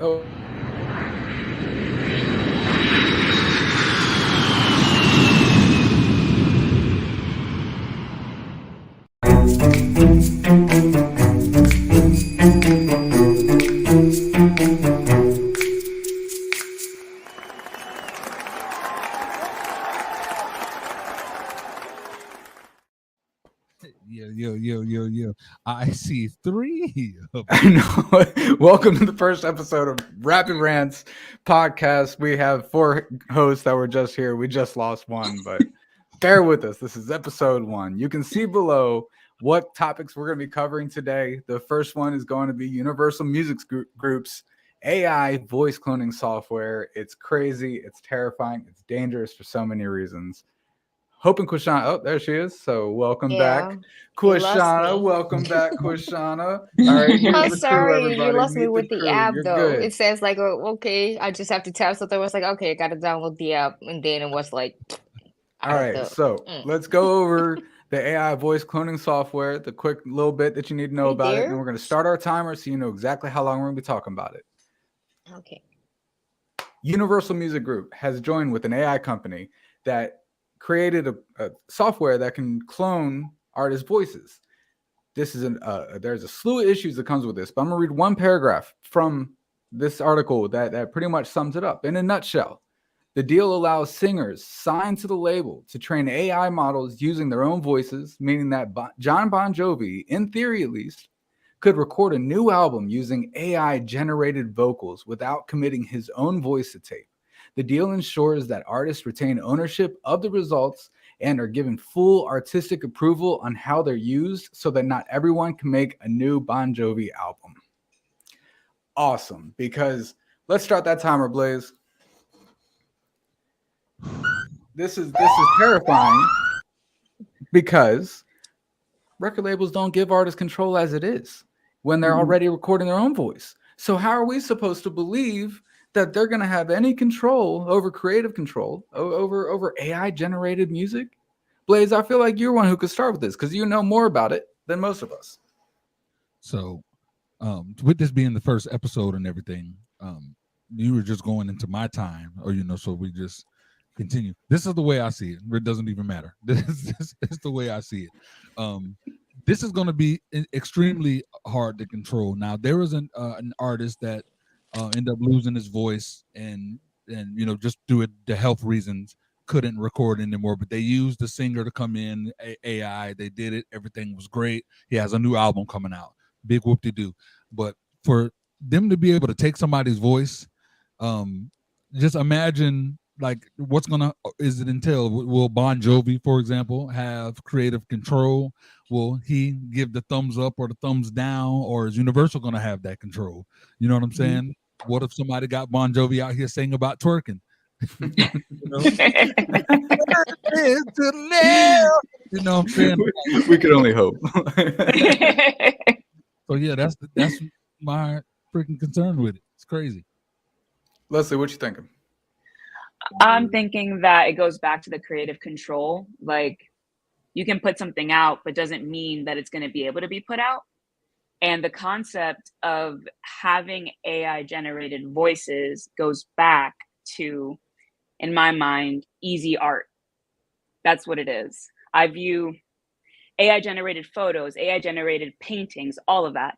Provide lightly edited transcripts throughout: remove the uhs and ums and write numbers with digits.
Oh, Yo. I see three of I know. Welcome to the first episode of Rapid Rants podcast. We have four hosts that were just here. We just lost one, but bear with us. This is episode one. You can see below what topics we're going to be covering today. The first one is going to be Universal Music Group's AI voice cloning software. It's crazy, it's terrifying, it's dangerous for so many reasons. Hope and Quishana. Oh, there she is. So welcome Yeah, back, you lost Quishana. me. Welcome back, Quishana. All right, here's I'm the crew, sorry, you everybody. lost me Meet the with the crew. app You're though. good. It says like, oh, okay, I just have to tap something. I was like, okay, I gotta download the app, and then it was like All out of right, the. so Mm. let's go over the AI voice cloning software, the quick little bit that you need to Are know you about it, and then there? we're going to start our timer so you know exactly how long we're going to be talking about it. Okay. Universal Music Group has joined with an AI company that created a software that can clone artists' voices. This is there's a slew of issues that comes with this, but I'm gonna read one paragraph from this article that pretty much sums it up in a nutshell. The deal allows singers signed to the label to train AI models using their own voices, meaning that John Bon Jovi, in theory at least, could record a new album using AI generated vocals without committing his own voice to tape. The deal ensures that artists retain ownership of the results and are given full artistic approval on how they're used so that not everyone can make a new Bon Jovi album. Awesome, because let's start that timer, Blaze. This is terrifying because record labels don't give artists control as it is when they're already recording their own voice. So how are we supposed to believe that they're going to have any control over creative control over AI generated music? Blaze, I feel like you're one who could start with this because you know more about it than most of us. So, with this being the first episode and everything, you were just going into my time, or so we just continue. This is the way I see it. It doesn't even matter. This is the way I see it. Um, this is going to be extremely hard to control. Now, there was an artist that ended up losing his voice, and just due it the health reasons couldn't record anymore. But they used the singer to come in AI. They did it. Everything was great. He has a new album coming out. Big whoop de doo. But for them to be able to take somebody's voice, um, just imagine like what's gonna is it entail? Will Bon Jovi, for example, have creative control? Will he give the thumbs up or the thumbs down, or is Universal gonna have that control? You know what I'm saying? What if somebody got Bon Jovi out here singing about twerking? you know, to the left. You know what I'm saying? We could only hope. So yeah, that's my freaking concern with it. It's crazy. Leslie, what you thinking? I'm thinking that it goes back to the creative control. Like you can put something out, but doesn't mean that it's going to be able to be put out. And the concept of having AI generated voices goes back to, in my mind, easy art. That's what it is. I view AI generated photos, AI generated paintings, all of that.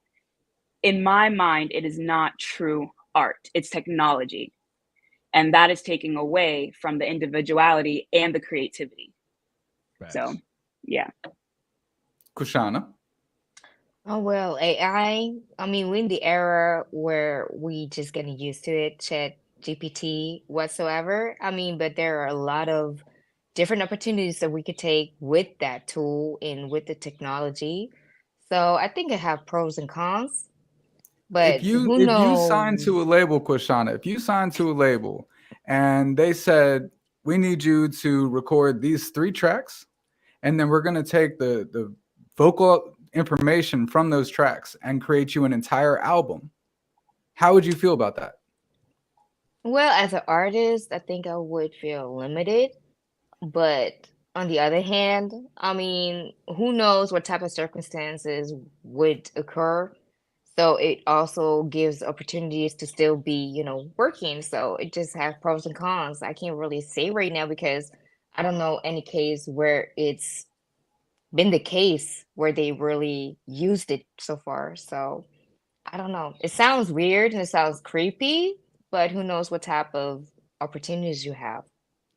In my mind, it is not true art, it's technology. And that is taking away from the individuality and the creativity. Facts. So, yeah. Kushana. Oh well, AI. I mean, we're in the era where we just getting used to it, Chat GPT whatsoever. I mean, but there are a lot of different opportunities that we could take with that tool and with the technology. So I think it have pros and cons, If but you who if you sign knows? to a label, Kushana, if you sign to a label and they said we need you to record these three tracks, and then we're going to take the vocal information from those tracks and create you an entire album, how would you feel about that? Well, as an artist, I think I would feel limited. But on the other hand, I mean, who knows what type of circumstances would occur? So it also gives opportunities to still be, working. So it just has pros and cons. I can't really say right now because I don't know any case where it's been the case where they really used it so far. So I don't know. It sounds weird and it sounds creepy, but who knows what type of opportunities you have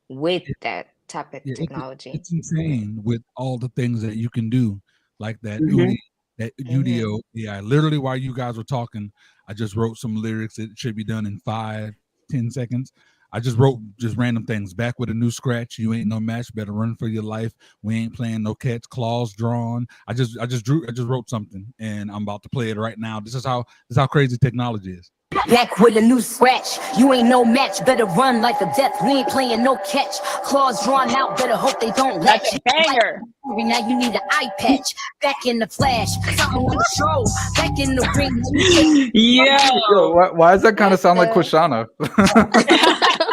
with that type of Yeah, technology. it's insane with all the things that you can do, like that Mhm. that Mhm. Udio AI. Literally, while you guys were talking, I just wrote some lyrics. It should be done in 5-10 seconds. I just wrote just random things. Back with a new scratch. You ain't no match. Better run for your life. We ain't playing no catch. Claws drawn. I just wrote something, and I'm about to play it right now. This is how crazy technology is. Back with a new scratch. You ain't no match. Better run like a death. We ain't playing no catch. Claws drawn out. Better hope they don't latch. That's a banger. Now you need an eye patch. Back in the flash. Something on the show. Back in the ring. Yo, Yo, why does that kind of What sound like the- Quashana?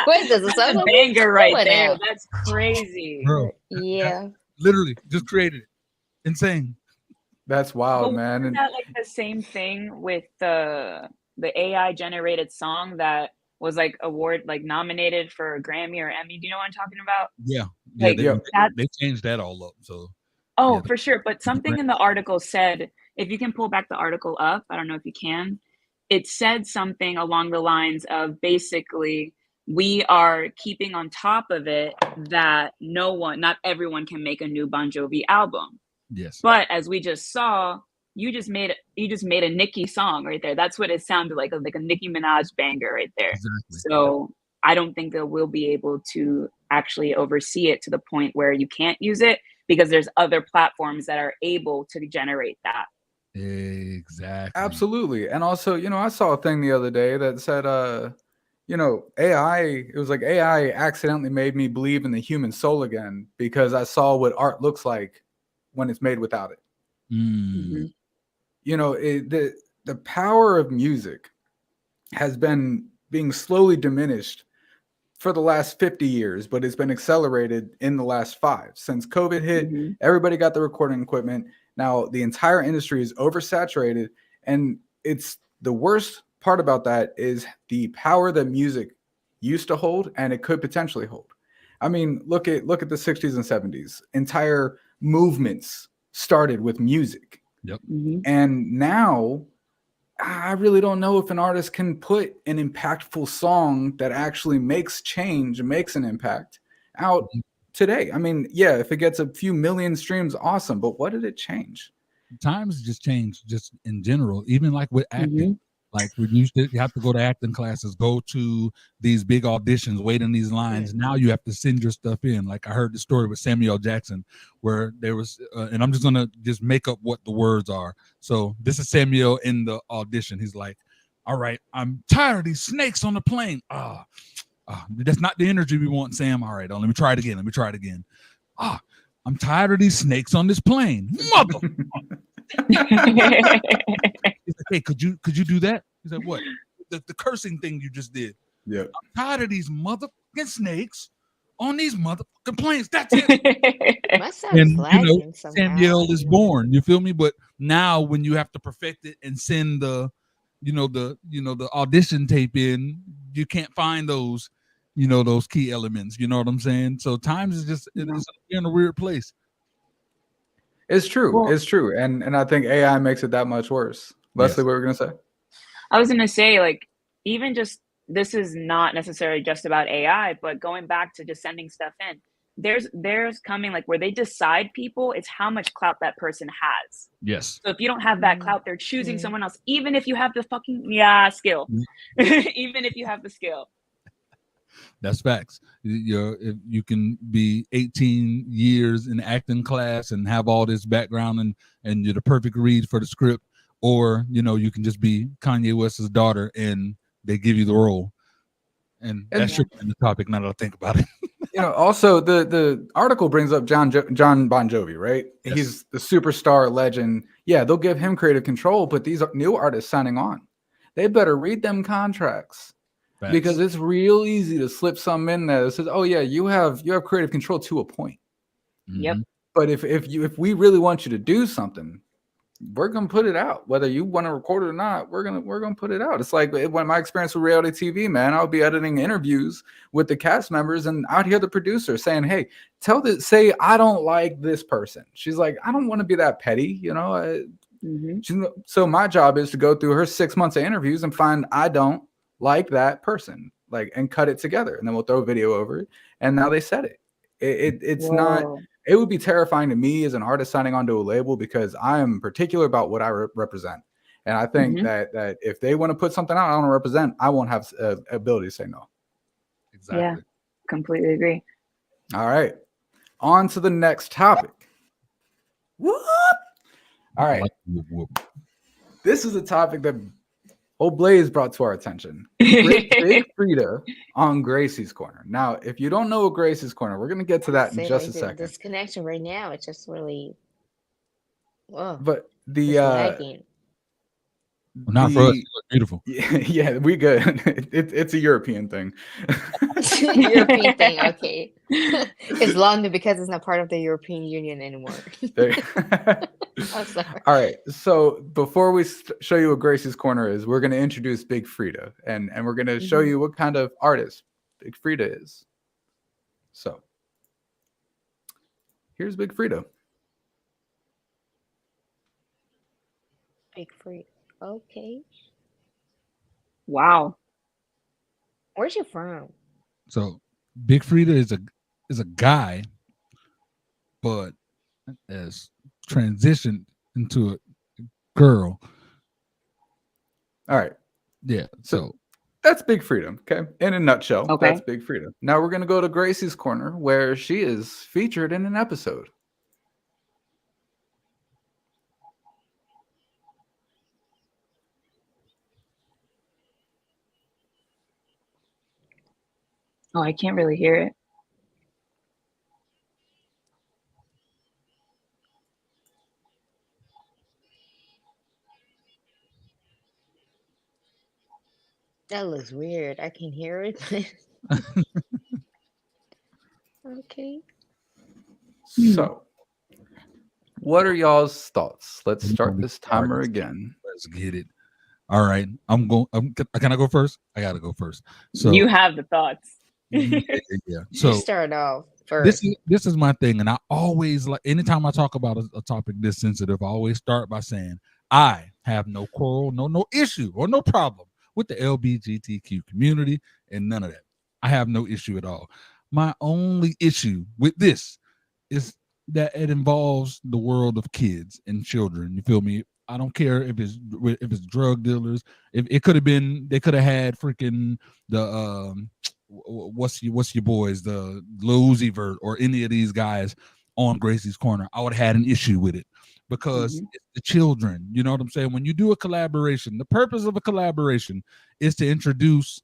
Wait, does it that's sound a like banger right Come on there. now. That's crazy. Bro, Yeah. literally just created it. Insane. That's But wild, man. wasn't And that like the same thing with the AI generated song that was like nominated for a Grammy or Emmy? Do you know what I'm talking about? Yeah, Like Yep. they changed that all up. So Oh, yeah, for sure. But something in the article said, if you can pull back the article up, I don't know if you can, it said something along the lines of basically, we are keeping on top of it that not everyone can make a new Bon Jovi album. yes. But as we just saw, you just made a Nicki song right there. That's what it sounded like a Nicki Minaj banger right there. Exactly. So I don't think that we'll be able to actually oversee it to the point where you can't use it because there's other platforms that are able to generate that. Exactly. absolutely. And also, I saw a thing the other day that said, AI, it was like AI accidentally made me believe in the human soul again because I saw what art looks like when it's made without it. Mm. The power of music has been being slowly diminished for the last 50 years, but it's been accelerated in the last 5. Since COVID hit, Mhm. everybody got the recording equipment. Now the entire industry is oversaturated, and it's the worst part about that is the power that music used to hold and it could potentially hold. I mean, look at the 60s and 70s. Entire movements started with music. Mhm. And now I really don't know if an artist can put an impactful song that actually makes change and makes an impact out today. I mean, yeah, if it gets a few million streams, awesome. But what did it change? Times just changed just in general, even like with acting. Mhm. Like we used to you have to go to acting classes, go to these big auditions, wait in these lines. Now you have to send your stuff in. Like I heard the story with Samuel Jackson where there was and I'm just gonna just make up what the words are. So this is Samuel in the audition. He's like, all right, I'm tired of these snakes on the plane. That's not the energy we want, Sam. All right, let me try it again. I'm tired of these snakes on this plane. Mother. He's like, hey, could you do that? He's like, what? The cursing thing you just did. Yeah. I'm tired of these motherfucking snakes on these motherfucking planes. That's it. My sound And is lagging somehow. Samuel I is don't know. born. You feel me? But now when you have to perfect it and send the audition tape in, you can't find those, those key elements. You know what I'm saying? So times is just it's in a weird place. It's true. Well- It's true. And I think AI makes it that much worse. Leslie, what were you gonna say? I was gonna say, like, even just this is not necessarily just about AI, but going back to just sending stuff in, there's coming like where they decide people, it's how much clout that person has. Yes. So if you don't have that clout, they're choosing Mhm. someone else, even if you have the fucking skill. Even if you have the skill. That's facts. If you can be 18 years in acting class and have all this background and you're the perfect read for the script, or you can just be Kanye West's daughter and they give you the role. And that should be the topic now that I think about it. Also the article brings up John Bon Jovi, right? Yes. He's the superstar legend. Yeah, they'll give him creative control, but these new artists signing on, they better read them contracts. Facts. Because it's real easy to slip something in there that says, "Oh yeah, you have creative control to a point." Yep. Mhm. But if we really want you to do something, we're gonna put it out, whether you want to record it or not. We're gonna put it out. It's like when my experience with reality TV, man. I'll be editing interviews with the cast members, and I'd hear the producer saying, "Hey, say I don't like this person." She's like, "I don't want to be that petty, you know." So my job is to go through her 6 months of interviews and find I don't like that person, like, and cut it together, and then we'll throw a video over it. And now they said it. It's not. Whoa. It would be terrifying to me as an artist signing onto a label because I am particular about what I represent. And I think that if they want to put something out I want to represent, I won't have ability to say no. Exactly. Yeah, completely agree. All right. On to the next topic. Whoop. All right. This is a topic that old Blaze brought to our attention. Big Frida on Gracie's Corner. Now, if you don't know what Gracie's Corner, we're going to get to that in just a second. This connection right now, it's just really, whoa. But It's lagging. Not for us. You look beautiful. Yeah, we good. It's a European thing. European thing, okay. It's London because it's not part of the European Union anymore. I'm sorry. All right. So before we show you what Gracie's Corner is, we're going to introduce Big Frida, and we're going to show you what kind of artist Big Frida is. So here's Big Frida. Big Frida. Okay. Wow. Where's she from? So Big Frida is a guy, but has transitioned into a girl. All right. Yeah. So that's Big Frida. Okay. In a nutshell, Okay. That's Big Frida. Now we're going to go to Gracie's Corner where she is featured in an episode. Oh, I can't really hear it. That looks weird. I can hear it. Okay. So, what are y'all's thoughts? Let's start this timer again. Let's get it. All right. Can I go first? I gotta go first. So You have the thoughts. yeah. So You start off first. this is my thing, and I always, like, anytime I talk about a topic this sensitive, I always start by saying I have no quarrel, no issue, or no problem with the LGBTQ community, and none of that. I have no issue at all. My only issue with this is that it involves the world of kids and children. You feel me? I don't care if it's drug dealers. If it could have been, they could have had freaking the what's your boys, the Lil Uzi Vert or any of these guys on Gracie's Corner. I would have had an issue with it because it's the children. You know what I'm saying? When you do a collaboration, the purpose of a collaboration is to introduce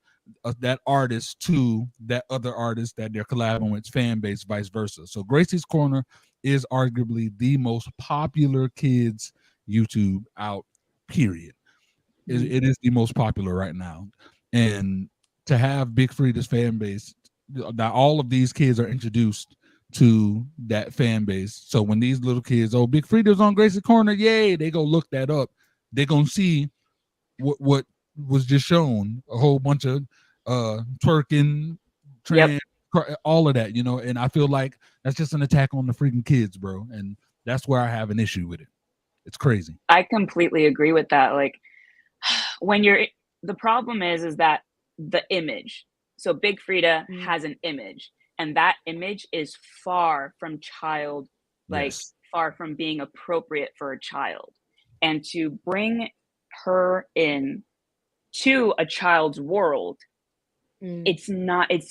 that artist to that other artist that they're collabing with, fan base, vice versa. So Gracie's Corner is arguably the most popular kids YouTube out, period. It is the most popular right now. And to have Big Frida's fan base, that all of these kids are introduced to that fan base. So when these little kids, oh, Big Frida's on Gracie's Corner, yay, they go look that up. They're gonna see what was just shown, a whole bunch of twerking, trans, all of that, you know. And I feel like that's just an attack on the freaking kids, bro. And that's where I have an issue with it. It's crazy. I completely agree with that. Like, when the problem is that the image. So Big Frida has an image, and that image is far from child, like far from being appropriate for a child. And to bring her in to a child's world, it's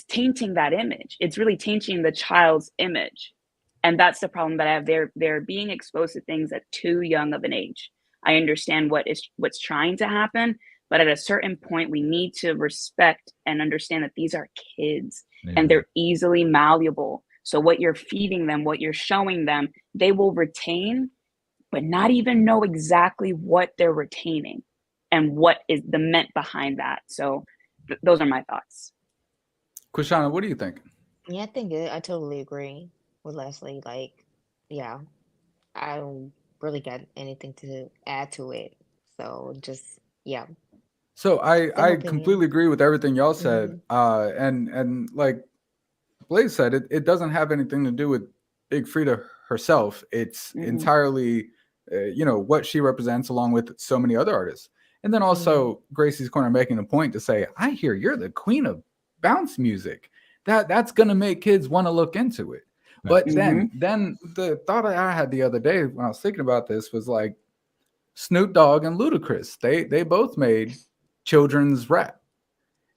tainting that image. It's really tainting the child's image. And that's the problem that I have. They're being exposed to things at too young of an age. I understand what's trying to happen, but at a certain point, we need to respect and understand that these are kids and they're easily malleable. So what you're feeding them, what you're showing them, they will retain, but not even know exactly what they're retaining and what is the meant behind that. So those are my thoughts. Quishana, what do you think? Yeah, I totally agree with Leslie. Like, yeah, I really got anything to add to it. So just yeah, So same I opinion. completely agree with everything y'all said. Mhm. And like Blaze said, it doesn't have anything to do with Big Frida herself. It's Mm-mm. entirely, what she represents, along with so many other artists. And then Mhm. also Gracie's Corner making a point to say, I hear you're the queen of bounce music. That's gonna make kids want to look into it. But Mhm. then the thought I had the other day when I was thinking about this was like Snoop Dogg and Ludacris. They both made children's rap.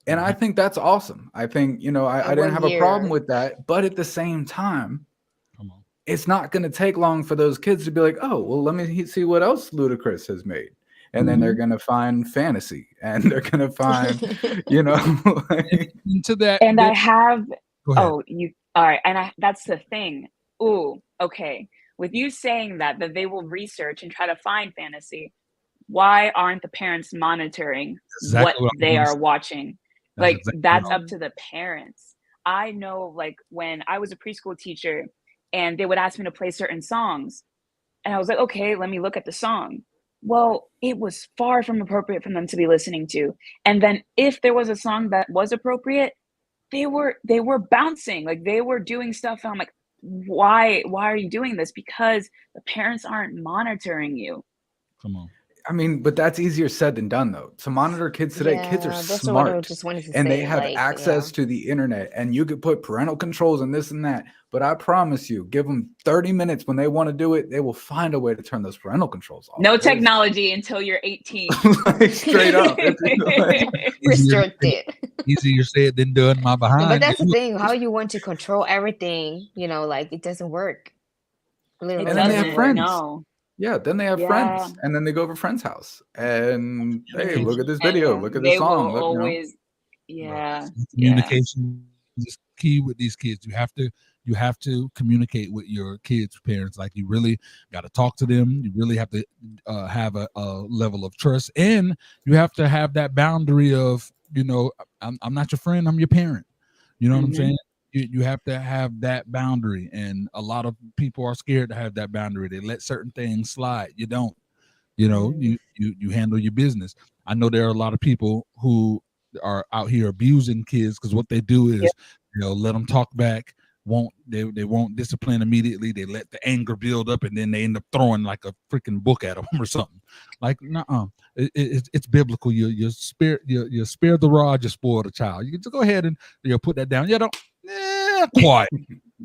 And I Mhm. think that's awesome. I think, I And didn't what have a problem year? with that. But at the same time, Come on. it's not going to take long for those kids to be like, oh, well, let me see what else Ludacris has made. And then they're Mhm. going to find fantasy and they're going to find, you know, like, Into that, And I have go ahead. all right, and that's the thing. Ooh, okay. With you saying that they will research and try to find fantasy, why aren't the parents monitoring what Exactly what I was they gonna are say. watching? That's Like exactly what that's I up Mhm. to the parents. I know, like when I was a preschool teacher and they would ask me to play certain songs, and I was like, okay, let me look at the song. Well, it was far from appropriate for them to be listening to. And then if there was a song that was appropriate, they were bouncing, like they were doing stuff. And I'm like, why are you doing this? Because the parents aren't monitoring you. Come on. I mean, but that's easier said than done, though. To monitor kids today, kids are Yeah, that's what I smart just wanted to and they say. have Like, yeah. access to the internet, and you could put parental controls and this and that. But I promise you, give them 30 minutes when they want to do it, they will find a way to turn those parental controls off. No There's technology until you're 18. like straight up. It's like, Restricted. Easier said than done. My No, but behind. that's the thing. How you want to control everything, like it doesn't work. It and Literally then they doesn't have doesn't, work. friends. no. Yeah, then they have Yeah. friends, and then they go over a friend's house, and hey, Mhm. look at this And video, Yeah. look at this they will song, look, always, Bro, yeah, yeah. communication is key with these kids. You have to communicate with your kids' parents. Like you really got to talk to them. You really have to have a level of trust, and you have to have that boundary of I'm not your friend. I'm your parent. You know what I'm Mhm. saying? You have to have that boundary, and a lot of people are scared to have that boundary. They let certain things slide. You don't. Mhm. You handle your business. I know there are a lot of people who are out here abusing kids because what they do Yep. is let them talk back. They won't discipline immediately. They let the anger build up, and then they end up throwing like a freaking book at them or something. Like, nuh-uh. It's biblical. You spare the rod, you spoil the child. You can just go ahead and put that down. Don't quiet.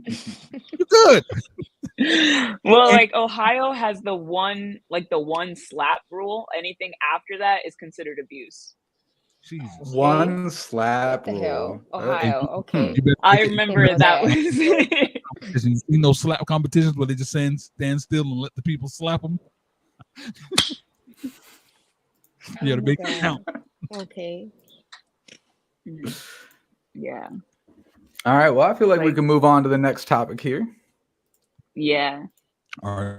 You're good. Well, like Ohio has the one slap rule. Anything after that is considered abuse. Jesus. Okay. one What slap the rule. hell? Ohio. Hmm. You Okay. better I Didn't remember know that that. was you seen those slap competitions where they just stand still and let the people slap them? You Oh got to my make it count. God. Okay. Mhm. Yeah. All right. Well, I feel like we Like, can move on to the next topic here. yeah. All right,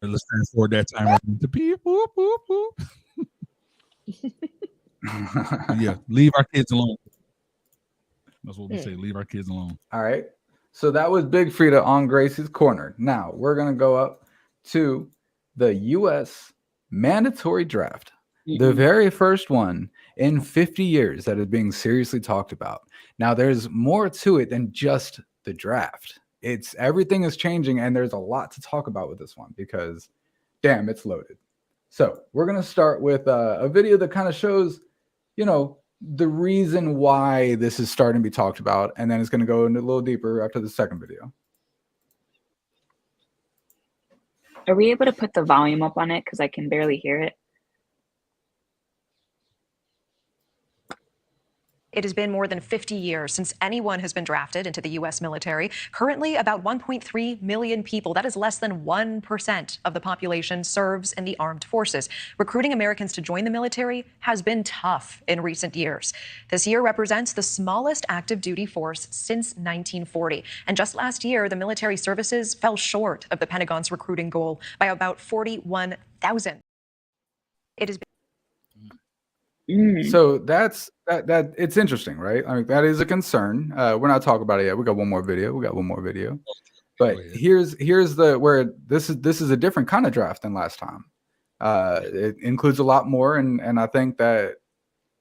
let's fast forward that time right into beep, boop, boop, boop. Yeah, leave our kids alone. That's what we say. Leave our kids alone. All right. So that was Big Frida on Gracie's Corner. Now we're going to go up to the U.S. mandatory draft, the Mm-mm. very first one in 50 years that is being seriously talked about. Now, there's more to it than just the draft. Everything is changing, and there's a lot to talk about with this one because, damn, it's loaded. So we're going to start with a video that kind of shows, the reason why this is starting to be talked about, and then it's going to go into a little deeper after the second video. Are we able to put the volume up on it? Because I can barely hear it. It has been more than 50 years since anyone has been drafted into the U.S. military. Currently, about 1.3 million people, that is less than 1% of the population, serves in the armed forces. Recruiting Americans to join the military has been tough in recent years. This year represents the smallest active duty force since 1940. And just last year, the military services fell short of the Pentagon's recruiting goal by about 41,000. It has been So that it's interesting, right? I mean, that is a concern. We're not talking about it yet. We got one more video. But Go ahead. here's the where this is a different kind of draft than last time. It includes a lot more, and I think that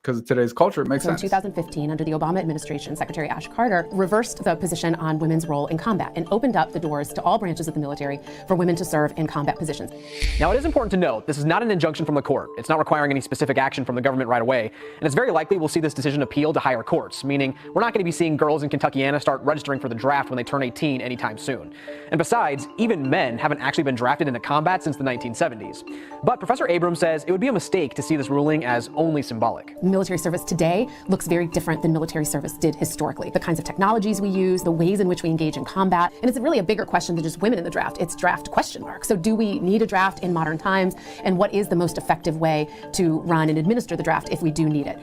because of today's culture, it makes So in sense. 2015, under the Obama administration, Secretary Ash Carter reversed the position on women's role in combat and opened up the doors to all branches of the military for women to serve in combat positions. Now, it is important to note this is not an injunction from the court. It's not requiring any specific action from the government right away. And it's very likely we'll see this decision appealed to higher courts, meaning we're not going to be seeing girls in Kentuckiana start registering for the draft when they turn 18 anytime soon. And besides, even men haven't actually been drafted into combat since the 1970s. But Professor Abrams says it would be a mistake to see this ruling as only symbolic. Military service today looks very different than military service did historically. The kinds of technologies we use, the ways in which we engage in combat, and it's really a bigger question than just women in the draft. It's draft question mark. So do we need a draft in modern times? And what is the most effective way to run and administer the draft if we do need it?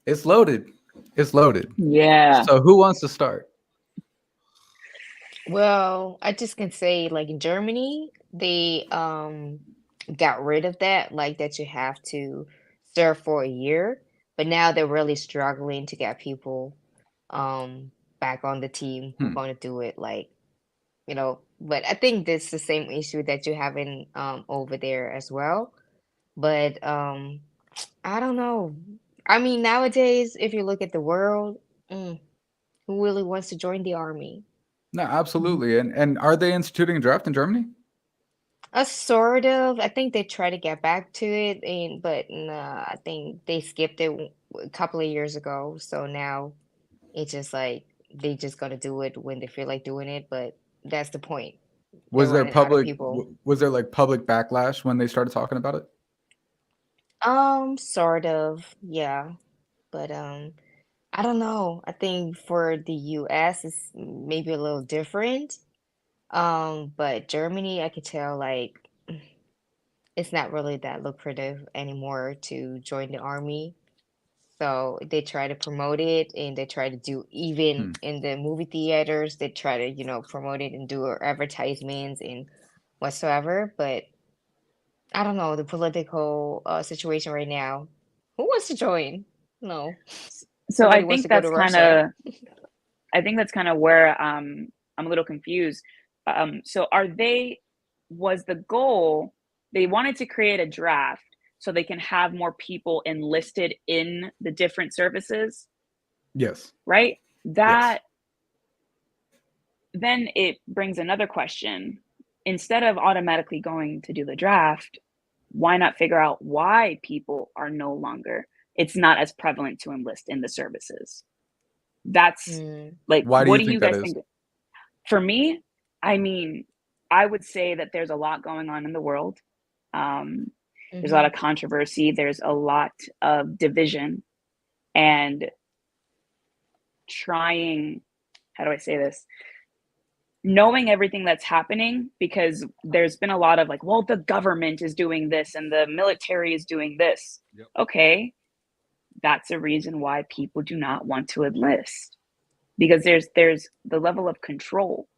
It's loaded. It's loaded. Yeah. So who wants to start? Well, I just can say, like in Germany, they got rid of that, like that you have to serve for a year. But now they're really struggling to get people back on the team who want to do it, like, but I think this is the same issue that you're having over there as well. But I don't know. I mean, nowadays, if you look at the world, who really wants to join the army? No, absolutely. And are they instituting a draft in Germany? Sort of. I think they try to get back to it, but I think they skipped it a couple of years ago. So now it's just like they just gonna do it when they feel like doing it. But that's the point. Was They're there running out of public people. was there like public backlash when they started talking about it? Sort of, yeah. But I don't know. I think for the US it's maybe a little different. But Germany, I could tell like it's not really that lucrative anymore to join the army. So they try to promote it and they try to do even in the movie theaters, they try to, promote it and do advertisements and whatsoever. But I don't know, the political situation right now. Who wants to join? No. So Nobody I wants think to go to that's kind Russia. of, I think that's kind of where I'm a little confused. So was the goal, they wanted to create a draft so they can have more people enlisted in the different services, Yes. right? Yes. Then it brings another question. Instead of automatically going to do the draft, why not figure out why people are no longer, it's not as prevalent to enlist in the services? That's like, Why do what you do you think guys that is? think? For me, I mean, I would say that there's a lot going on in the world. There's a lot of controversy. There's a lot of division and trying, how do I say this? Knowing everything that's happening, because there's been a lot of like, well, the government is doing this and the military is doing this. Yep. Okay, that's a reason why people do not want to enlist, because there's the level of control.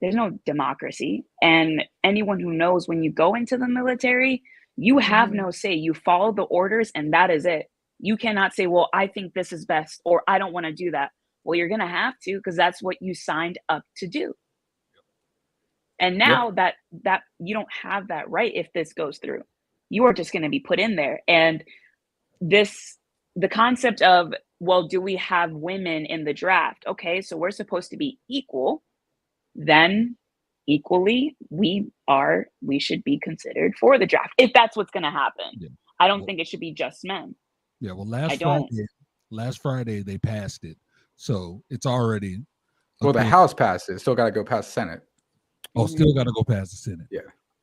There's no democracy, and anyone who knows, when you go into the military, you have no say. You follow the orders and that is it. You cannot say, well, I think this is best, or I don't want to do that. Well, you're going to have to, because that's what you signed up to do. And now that you don't have that right if this goes through. You are just going to be put in there. And the concept of, well, do we have women in the draft? Okay, so we're supposed to be equal. Then equally, we should be considered for the draft, if that's what's going to happen. Yeah. I don't think it should be just men. Yeah, well, last Friday they passed it, so it's already. Well, the okay. House passed it. Still got to go past the Senate. Oh, still got to go past the Senate. Yeah.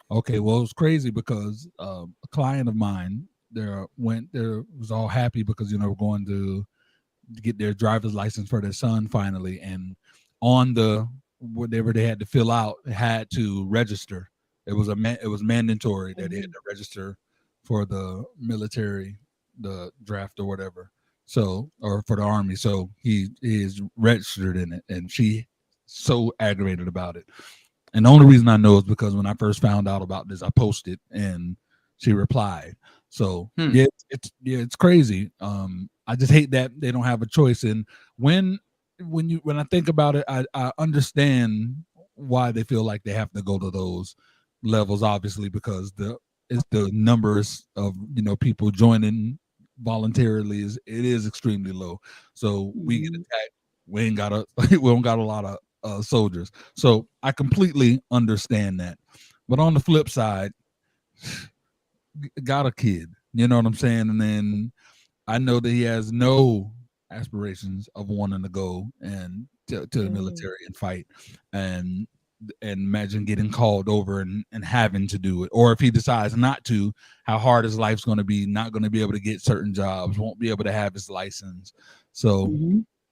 Okay. Well, it was crazy because a client of mine was all happy because we're going to get their driver's license for their son finally, and on the whatever they had to fill out had to register. It was mandatory that they had to register for the military, the draft or whatever. So, or for the army. So he is registered in it, and she so aggravated about it. And the only reason I know is because when I first found out about this, I posted and she replied. So yeah, it's crazy. I just hate that they don't have a choice. And when I think about it, I understand why they feel like they have to go to those levels, obviously, because the numbers of people joining voluntarily is extremely low. So we get attacked. We don't got a lot of soldiers. So I completely understand that. But on the flip side, got a kid, you know what I'm saying? And then I know that he has no aspirations of wanting to go and to the military and fight, and imagine getting called over and having to do it. Or if he decides not to, how hard his life's going to be, not going to be able to get certain jobs, won't be able to have his license. So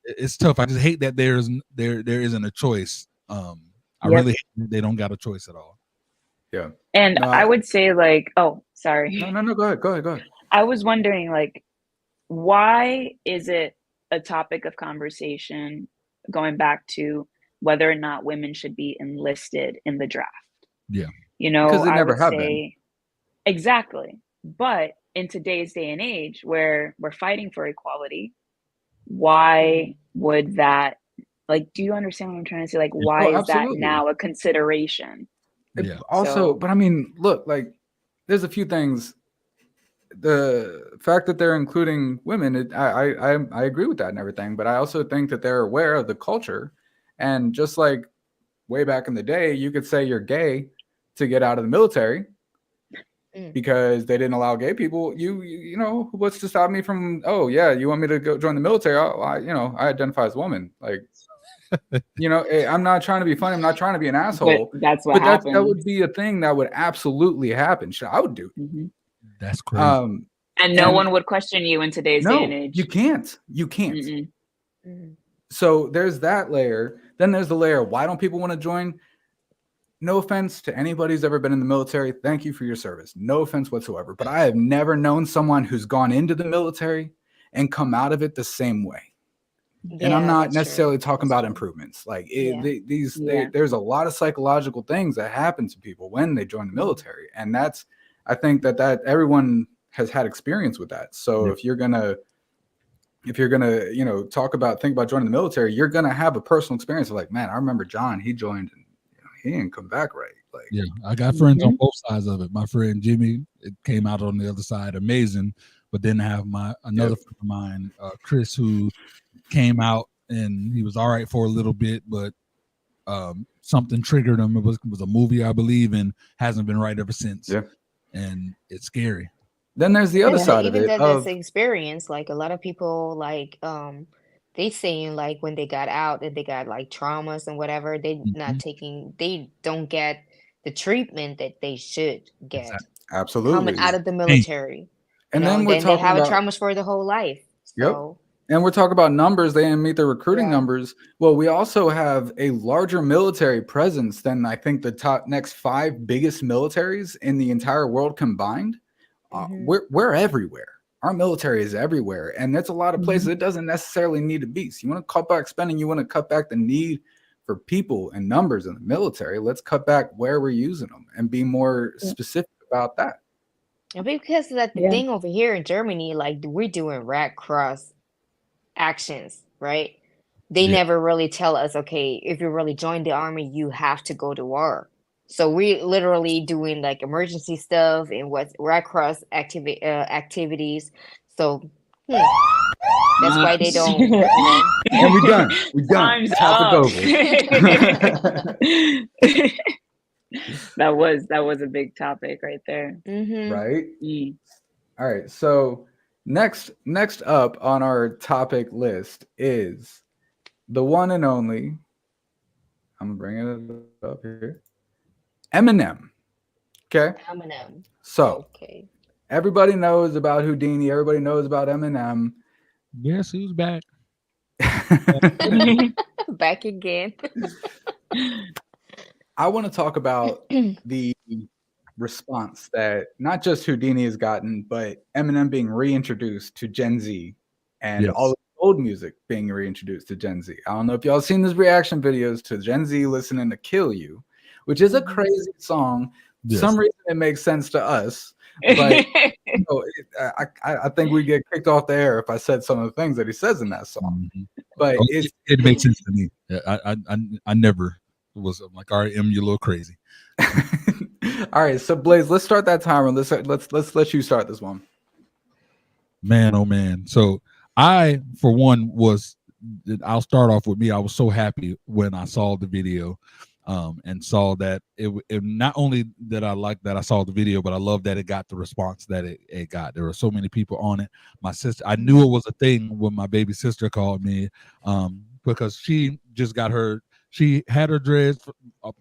it's tough. I just hate that there isn't a choice. I really hate that they don't got a choice at all. Yeah. And No, I would say like, oh, sorry. No, go ahead. I was wondering like, why is it a topic of conversation going back to whether or not women should be enlisted in the draft? Yeah. Because they never have been. Exactly. But in today's day and age where we're fighting for equality, why would that, like, do you understand what I'm trying to say? Like, why is that now a consideration? Yeah. Also, but I mean, look, like, there's a few things. The fact that they're including women, I agree with that and everything, but I also think that they're aware of the culture. And just like way back in the day, you could say you're gay to get out of the military because they didn't allow gay people. You know, what's to stop me from, oh yeah, you want me to go join the military? I identify as a woman. Like, I'm not trying to be funny. I'm not trying to be an asshole. But that's what happened. That would be a thing that would absolutely happen. I would do. That's crazy. And no one would question you in today's day and age. You can't. So there's that layer. Then there's the layer. Why don't people want to join? No offense to anybody who's ever been in the military. Thank you for your service. No offense whatsoever. But I have never known someone who's gone into the military and come out of it the same way. Yeah, and I'm not necessarily talking about improvements. Like there's a lot of psychological things that happen to people when they join the military. And I think that everyone has had experience with that. So if you're gonna, think about joining the military, you're gonna have a personal experience of like, man, I remember John, he joined and he didn't come back right. Like, yeah, I got friends on both sides of it. My friend Jimmy, it came out on the other side, amazing. But then I have another friend of mine, Chris, who came out and he was all right for a little bit, but something triggered him. It was a movie, I believe, and hasn't been right ever since. Yeah. And it's scary. Then there's the other side of it. Even that's experience. Like a lot of people, like they saying like when they got out and they got like traumas and whatever, they don't get the treatment that they should get. Absolutely. Coming out of the military. And then they have a traumas for the whole life. So. Yep. And we're talking about numbers. They didn't meet their recruiting numbers. Well, we also have a larger military presence than I think the next 5 biggest militaries in the entire world combined. We're everywhere. Our military is everywhere. And that's a lot of places. It doesn't necessarily need to be. So you want to cut back spending. You want to cut back the need for people and numbers in the military. Let's cut back where we're using them and be more specific about that. And because that's the thing over here in Germany, like we're doing Red Cross actions, right? They never really tell us, okay, if you really join the army, you have to go to war. So we're literally doing like emergency stuff and what's Red Cross activities. So that's why they don't. And we're done. Time's up. That was a big topic right there. Right. All right. So next up on our topic list is the one and only. I'm bringing it up here. Eminem. Okay. Eminem. So everybody knows about Houdini. Everybody knows about Eminem. Yes, he was back. Back again. I want to talk about the response that not just Houdini has gotten, but Eminem being reintroduced to Gen Z and all the old music being reintroduced to Gen Z. I don't know if y'all seen these reaction videos to Gen Z listening to Kill You, which is a crazy song. For some reason it makes sense to us. But you know, I think we get kicked off the air if I said some of the things that he says in that song. But it makes sense to me. I never was. I'm like, all right, you a little crazy. All right, so Blaze, let's start that timer. Let's let you start this one. Man, oh man. So I, for one, I'll start off with me. I was so happy when I saw the video, and saw that it not only that I liked that I saw the video, but I love that it got the response that it got. There were so many people on it. My sister, I knew it was a thing when my baby sister called me, because she just she had her dreads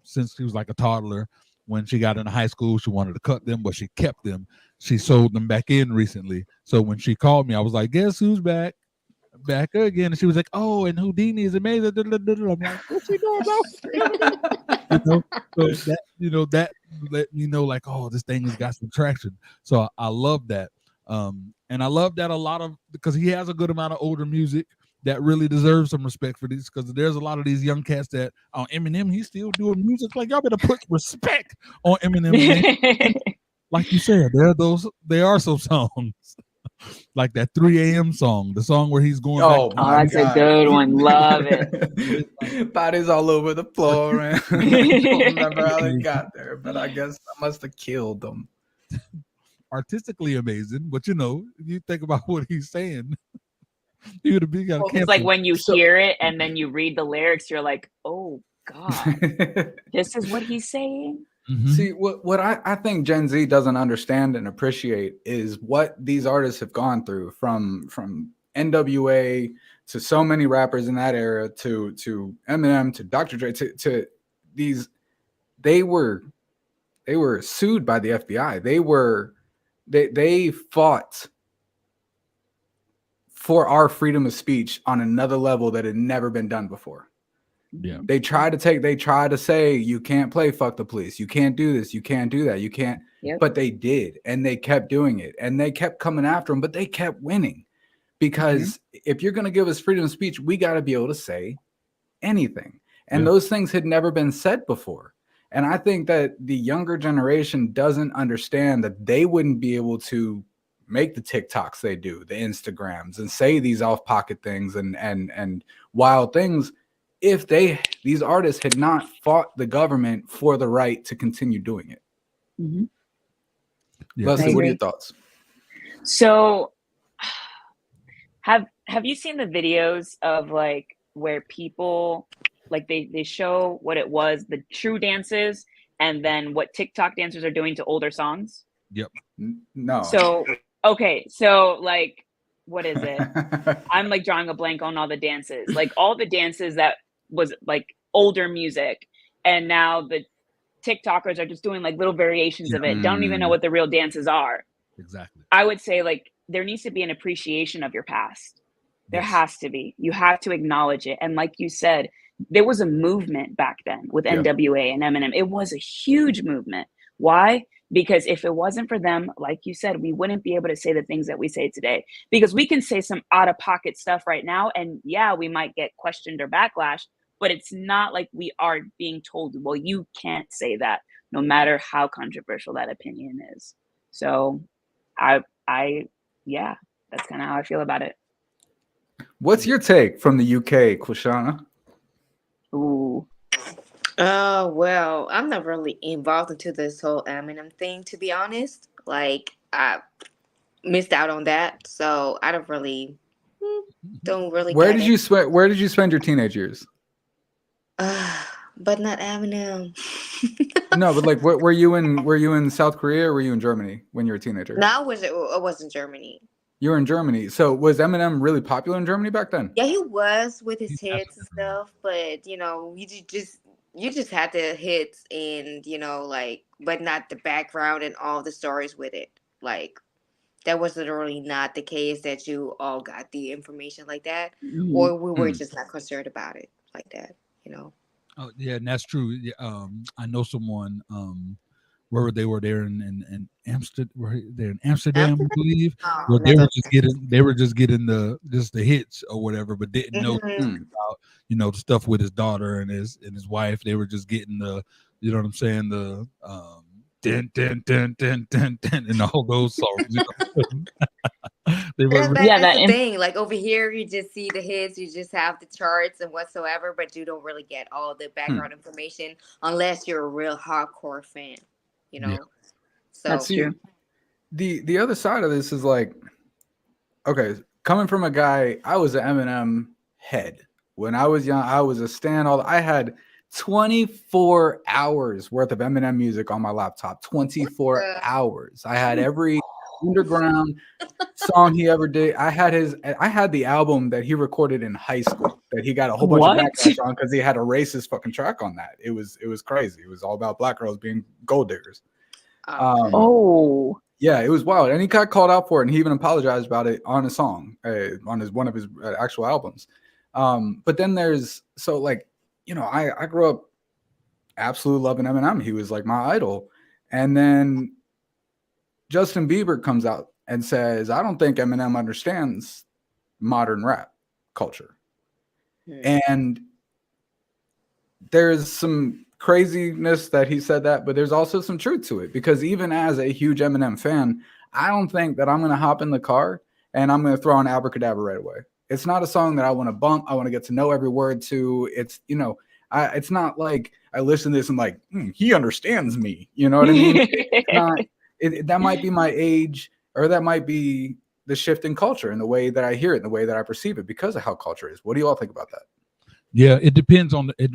since she was like a toddler. When she got into high school, she wanted to cut them, but she kept them. She sold them back in recently. So when she called me, I was like, guess who's back again? And she was like, oh, and Houdini is amazing. I'm like, what's she doing, bro? That let me know, like, oh, this thing has got some traction. So I love that. And I love that a lot of, because he has a good amount of older music that really deserves some respect for these, because there's a lot of these young cats that on Eminem, he's still doing music. Like, y'all better put respect on Eminem. Like you said, there are some songs like that 3 a.m. song, the song where he's going back. Oh, that's God. A good one. Love it. Bodies all over the floor. And I don't remember how they got there, but I guess I must have killed them. Artistically amazing, but you think about what he's saying. It's like when you hear it and then you read the lyrics, you're like, oh God, this is what he's saying. Mm-hmm. See, what I think Gen Z doesn't understand and appreciate is what these artists have gone through, from NWA to so many rappers in that era, to Eminem, to Dr. Dre, to these. They were sued by the FBI. They fought for our freedom of speech on another level that had never been done before. Yeah. They try to say, you can't play fuck the police. You can't do this. You can't do that. You can't. Yep. But they did. And they kept doing it. And they kept coming after them, but they kept winning. Because if you're going to give us freedom of speech, we got to be able to say anything. And those things had never been said before. And I think that the younger generation doesn't understand that they wouldn't be able to make the TikToks they do, the Instagrams, and say these off-pocket things and wild things if these artists had not fought the government for the right to continue doing it. Mm-hmm. Leslie, what are your thoughts? So have you seen the videos of like where people like they show what it was, the true dances, and then what TikTok dancers are doing to older songs? Yep. No. So okay, so like, what is it? I'm like drawing a blank on all the dances. Like all the dances that was like older music, and now the TikTokers are just doing like little variations of it. Don't even know what the real dances are. Exactly. I would say like there needs to be an appreciation of your past. There has to be. You have to acknowledge it. And like you said, there was a movement back then with NWA and Eminem. It was a huge movement. Why? Because if it wasn't for them, like you said, we wouldn't be able to say the things that we say today. Because we can say some out-of-pocket stuff right now, and yeah, we might get questioned or backlash, but it's not like we are being told, well, you can't say that, no matter how controversial that opinion is. So that's kind of how I feel about it. What's your take from the UK, Quashana? Ooh. Well, I'm not really involved into this whole Eminem thing, to be honest. Like, I missed out on that, so I don't really Where did you spend your teenage years? But not Eminem. No, but like, were you in South Korea or were you in Germany when you were a teenager? No, I was in Germany. You were in Germany. So was Eminem really popular in Germany back then? Yeah, he was with his hits and stuff, but you just had the hits and like, but not the background and all the stories with it. Like, that was literally not the case that you all got the information like that, or we were just not concerned about it like that. Oh yeah, and that's true. Yeah, I know someone where they were there in Amsterdam. They're in Amsterdam, I believe. Where they were just getting the hits or whatever, but didn't know about the stuff with his daughter and his wife. They were just getting the, you know what I'm saying, the dun, dun, dun, dun, dun, dun, and all those songs. You know? They That's, were Yeah, that's that the im- thing. Like over here, you just see the hits, you just have the charts and whatsoever, but you don't really get all the background information unless you're a real hardcore fan, you Yeah. know? So That's See, true. the other side of this is like, okay, coming from a guy, I was an Eminem head. When I was young, I was a stan. I had 24 hours worth of Eminem music on my laptop. 24 the- hours. I had every underground song he ever did. I had the album that he recorded in high school that he got a whole bunch of What? backlash on because he had a racist fucking track on that. It was crazy. It was all about black girls being gold diggers. okay. Oh, Yeah, it was wild, and he got called out for it, and he even apologized about it on a song, on one of his actual albums. But then I grew up absolutely loving Eminem. He was like my idol, and then Justin Bieber comes out and says, "I don't think Eminem understands modern rap culture," and there's some craziness that he said that, but there's also some truth to it because even as a huge Eminem fan, I don't think that I'm going to hop in the car and I'm going to throw on Abracadabra right away. It's not a song that I want to bump. I want to get to know every word to. It's, it's not like I listen to this and like, he understands me. You know what I mean? It's not, that might be my age, or that might be the shift in culture and the way that I hear it and the way that I perceive it because of how culture is. What do you all think about that? Yeah, it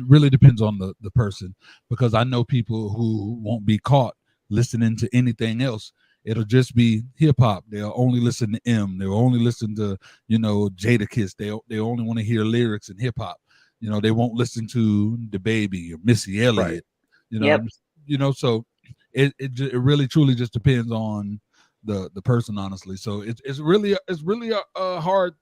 really depends on the person, because I know people who won't be caught listening to anything else. It'll just be hip hop. They'll only listen to They'll only listen to, Jadakiss. They only want to hear lyrics in hip hop. They won't listen to the Baby or Missy Elliott. Yep. So it really truly just depends on the person, honestly. So it's really a hard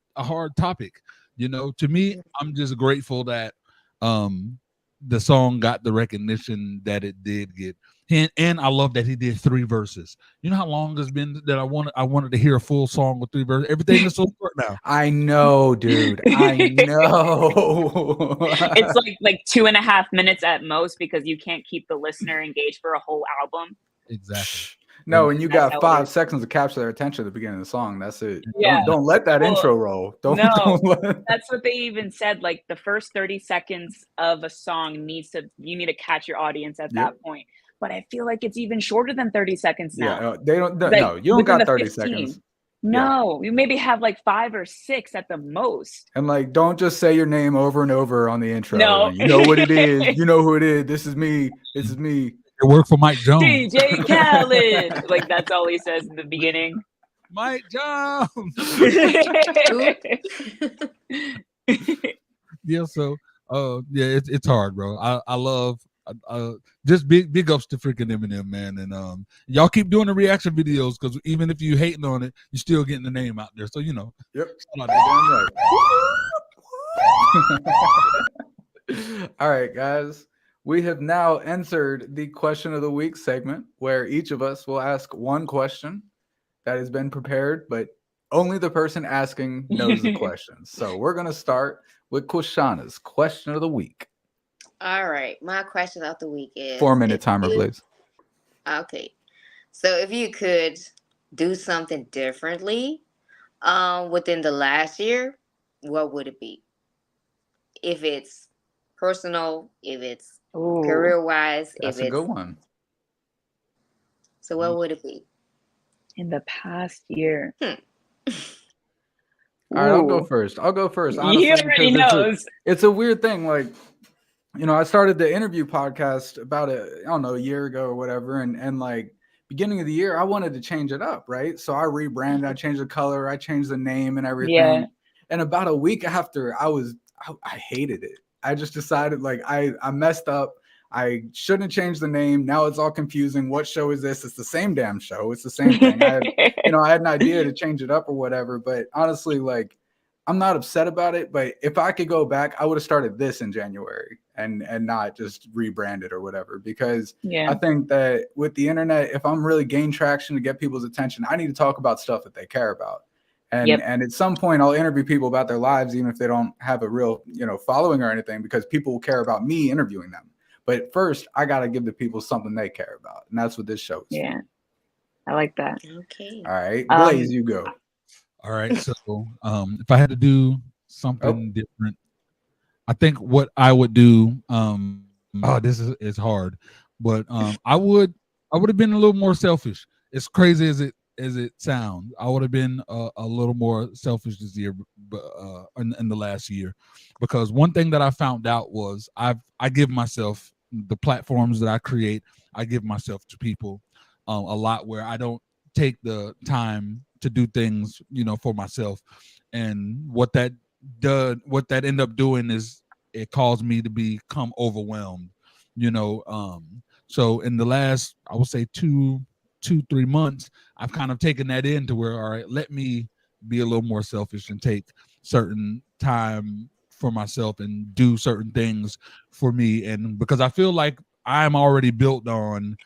topic. To me, I'm just grateful that the song got the recognition that it did get. And I love that he did 3 verses. You know how long it's been that I wanted to hear a full song with 3 verses. Everything is so short now. I know, dude. I know. It's like 2.5 minutes at most because you can't keep the listener engaged for a whole album. Exactly. No, and you That's got how it 5 is. seconds to capture their attention at the beginning of the song. That's it. Yeah. Don't let that Well, intro roll. Don't no. let... That's what they even said. Like the first 30 seconds of a song you need to catch your audience at that point. But I feel like it's even shorter than 30 seconds now. Yeah, they don't. Like, No, you don't within got the 30 15. seconds. No, you maybe have like 5 or 6 at the most. And like, don't just say your name over and over on the intro. No. You know what it is. You know who it is. This is me. This is me. It worked for Mike Jones. DJ Khaled. Like that's all he says in the beginning. Mike Jones. Yeah, so it's hard, bro. I love just big ups to freaking Eminem, man, and y'all keep doing the reaction videos because even if you hating on it, you're still getting the name out there. So Yep. shout out Damn right. All right, guys. We have now entered the question of the week segment where each of us will ask one question that has been prepared, but only the person asking knows the question. So we're going to start with Quashana's question of the week. All right. My question of the week is 4-minute timer, please. Okay. So if you could do something differently within the last year, what would it be? If it's personal, if it's career wise, That's a good one. So what would it be? In the past year. All right, I'll go first. Honestly, He already knows. It's a weird thing. Like, I started the interview podcast about a year ago or whatever. And like beginning of the year, I wanted to change it up. Right. So I rebranded, I changed the color, I changed the name and everything. Yeah. And about a week after I hated it. I just decided like I messed up. I shouldn't have changed the name. Now it's all confusing. What show is this? It's the same damn show. It's the same thing. I had an idea to change it up or whatever, but honestly, like, I'm not upset about it. But if I could go back, I would have started this in January and not just rebranded or whatever, because I think that with the internet, if I'm really gain traction to get people's attention, I need to talk about stuff that they care about. And at some point I'll interview people about their lives, even if they don't have a real, following or anything, because people will care about me interviewing them. But first, I gotta give the people something they care about, and that's what this show is. Yeah, I like that. Okay. For. All right, Blaze, you go. All right. So if I had to do something different, I think what I would do, this is hard, but I would have been a little more selfish. As crazy as it sounds, I would have been a little more selfish this year, in the last year, because one thing that I found out was I give myself the platforms that I create. I give myself to people a lot where I don't take the time to do things, for myself, and what that end up doing is it caused me to become overwhelmed, so in the last, I would say 2-3 months, I've kind of taken that in to where, all right, let me be a little more selfish and take certain time for myself and do certain things for me, and because I feel like I'm already built on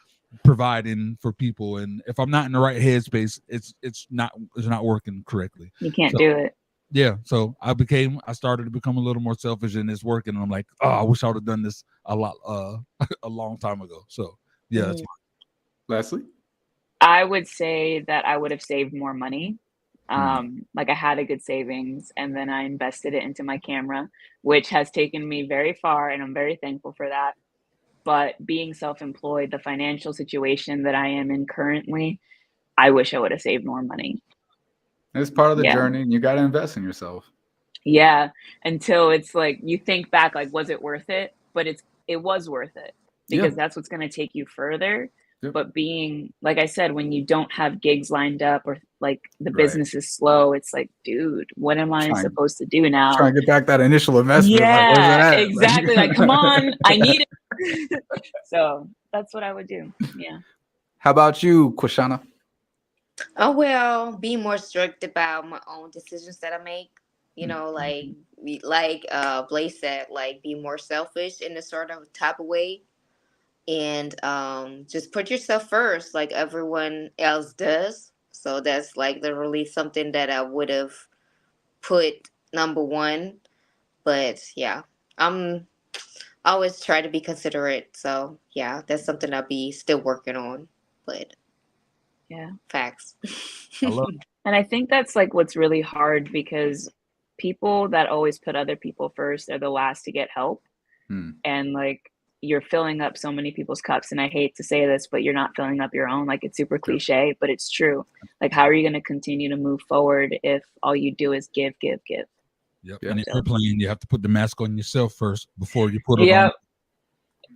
providing for people, and if I'm not in the right headspace, it's not working correctly. You can't do it. Yeah, so I started to become a little more selfish, and it's working. And I'm like, I wish I would have done this a long time ago. So yeah, that's Leslie. I would say that I would have saved more money. Like I had a good savings, and then I invested it into my camera, which has taken me very far, and I'm very thankful for that. But being self-employed, the financial situation that I am in currently, I wish I would have saved more money. It's part of the journey, and you got to invest in yourself. Yeah, until it's like you think back, like, was it worth it? But it was worth it, because that's what's going to take you further. Yep. But being, like I said, when you don't have gigs lined up, or like the business is slow, it's like, dude, what am I supposed to do now? Trying to get back that initial investment. Yeah, like, where's that at? exactly. Like, come on, I need it. So that's what I would do. Yeah. How about you, Quashana? Oh, well, be more strict about my own decisions that I make. Like Blaze said, like, be more selfish in a sort of type of way, and just put yourself first, like everyone else does. So that's like literally something that I would have put number one. But yeah, I always try to be considerate. So yeah, that's something I'll be still working on. But yeah, facts. I love it. And I think that's like what's really hard, because people that always put other people first are the last to get help. And like, you're filling up so many people's cups, and I hate to say this, but you're not filling up your own. Like, it's super cliche, but it's true. Like, how are you going to continue to move forward if all you do is give? Yep. And if you're playing, you have to put the mask on yourself first before you put it on.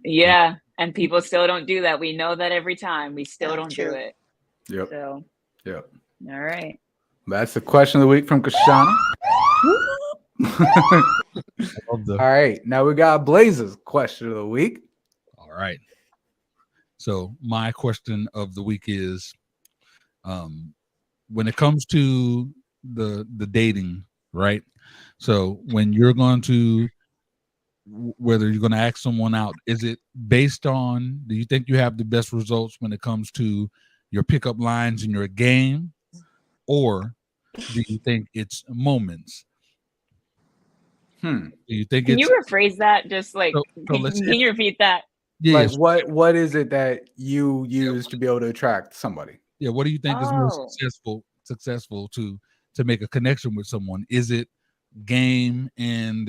Yeah. And people still don't do that. We know that every time. We still don't do it. Yep. So, yep. All right. That's the question of the week from Kashana. All right. Now we got Blaze's question of the week. All right. So my question of the week is, when it comes to the dating, right? So when you're going to, whether you're going to ask someone out, is it based on, do you think you have the best results when it comes to your pickup lines in your game, or do you think it's moments? Do you think can you rephrase that? Just like, can you repeat that? Yeah. Like what is it that you use to be able to attract somebody? Yeah. What do you think is more successful to make a connection with someone? Is it game and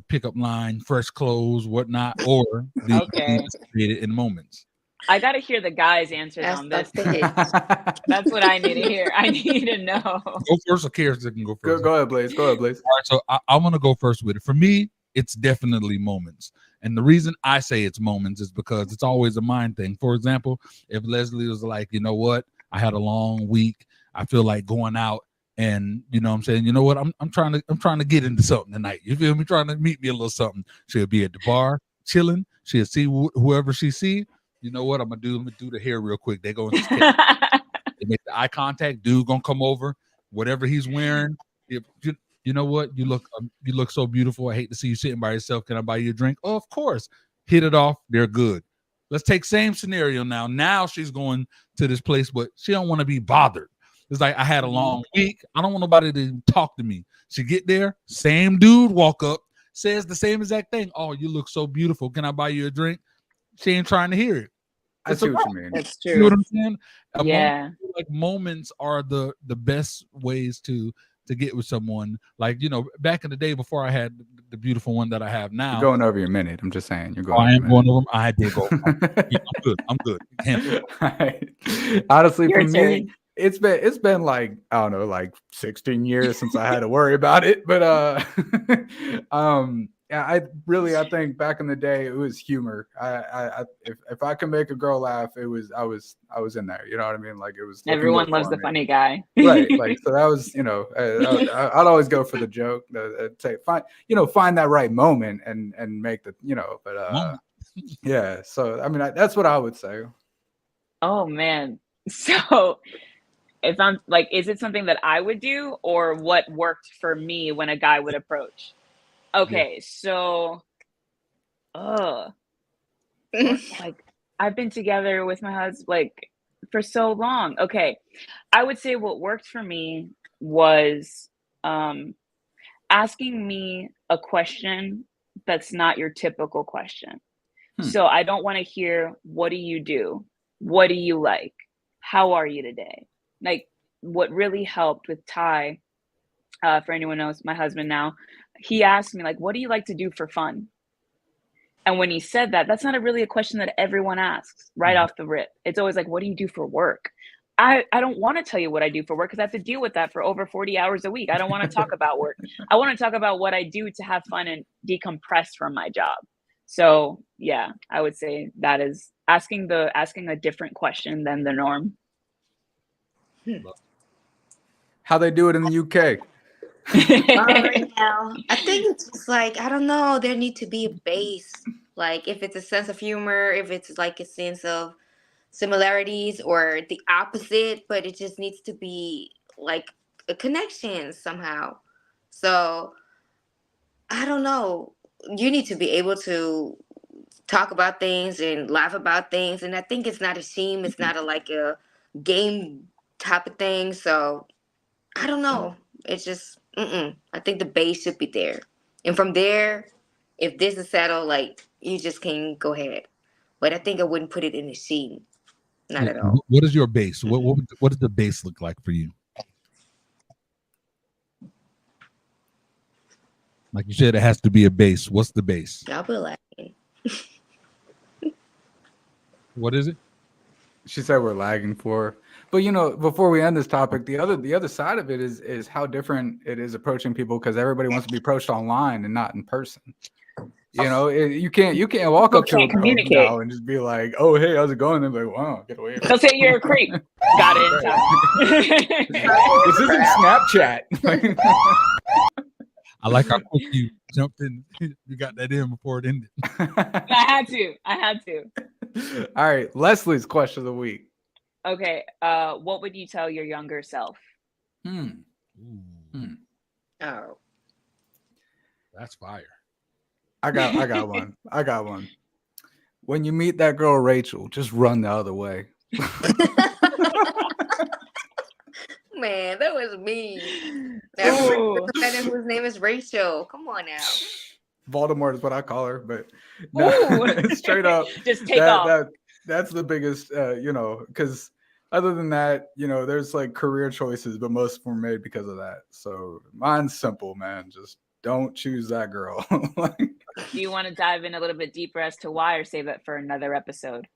pickup line, fresh clothes, whatnot, or do you think it's created in moments? I got to hear the guys' answers on this. That's what I need to hear. I need to know. Go first, or Kirsten can go first. Go ahead, Blaze. Go ahead, Blaze. All right, so I'm going to go first with it. For me, it's definitely moments. And the reason I say it's moments is because it's always a mind thing. For example, if Leslie was like, you know what, I had a long week, I feel like going out, and you know what I'm saying, you know what, I'm trying to get into something tonight. You feel me? Trying to meet me a little something. She'll be at the bar chilling. She'll see whoever she see. You know what I'm gonna do? I'm gonna do the hair real quick. They go and they make the eye contact. Dude gonna come over, whatever he's wearing. If you know what, you look so beautiful. I hate to see you sitting by yourself. Can I buy you a drink? Oh, of course. Hit it off. They're good. Let's take same scenario now. Now she's going to this place, but she don't want to be bothered. It's like, I had a long week. I don't want nobody to talk to me. She get there, same dude walk up, says the same exact thing. Oh, you look so beautiful. Can I buy you a drink? She ain't trying to hear it. I see what you mean. That's You know what true. I'm saying? Yeah. Like moments are the best ways to get with someone. Like, you know, back in the day before I had the beautiful one that I have now. You're going over your minute. I'm just saying. You're going. I am going over. I did go. I'm good. I'm good. Honestly, Your for me, it's been like, I don't know, like 16 years since I had to worry about it. But yeah, I think back in the day it was humor. If I could make a girl laugh, I was in there. You know what I mean? Like, it was Everyone loves the funny guy. right? Like, so that was, you know, I'd always go for the joke. Say find that right moment and make the, you know. But yeah. So I mean, that's what I would say. Oh man. So if I'm like, is it something that I would do, or what worked for me when a guy would approach? Okay, so like, I've been together with my husband like for so long. Okay. I would say what worked for me was asking me a question that's not your typical question. So I don't want to hear, what do you do? What do you like? How are you today? Like, what really helped with Ty, for anyone else, my husband now, he asked me, like, what do you like to do for fun? And when he said that, that's not really a question that everyone asks right off the rip. It's always like, what do you do for work? I don't want to tell you what I do for work because I have to deal with that for over 40 hours a week. I don't want to talk about work. I want to talk about what I do to have fun and decompress from my job. So yeah, I would say that is asking a different question than the norm. How they do it in the UK? Now, I think it's just like, I don't know, there need to be a base. Like, if it's a sense of humor, if it's like a sense of similarities or the opposite, but it just needs to be like a connection somehow. So I don't know. You need to be able to talk about things and laugh about things, and I think it's not a shame. It's not like a game type of thing. So I don't know. It's just I think the base should be there, and from there, if this is settled, like, you just can go ahead. But I think I wouldn't put it in a scene. Not at all. What is your base? What does the base look like for you? Like you said, it has to be a base. What's the base? I'll be lagging. What is it? She said we're lagging for. But, you know, before we end this topic, the other side of it is how different it is approaching people, because everybody wants to be approached online and not in person. You know, you can't walk up to a girl now and just be like, "Oh, hey, how's it going?" And they're like, "Wow, get away." They'll say you're a creep. Got it in time. This isn't Snapchat. I like how quick you jumped in. You got that in before it ended. I had to. All right, Leslie's question of the week. Okay, what would you tell your younger self? Oh, that's fire. I got one. When you meet that girl Rachel, just run the other way. man, that was me. That whose name is Rachel. Come on now. Voldemort is what I call her, but no, straight up, just take off. That's the biggest, you know, because other than that, you know, there's like career choices, but most of them are made because of that. So mine's simple, man. Just don't choose that girl. Do you want to dive in a little bit deeper as to why, or save it for another episode?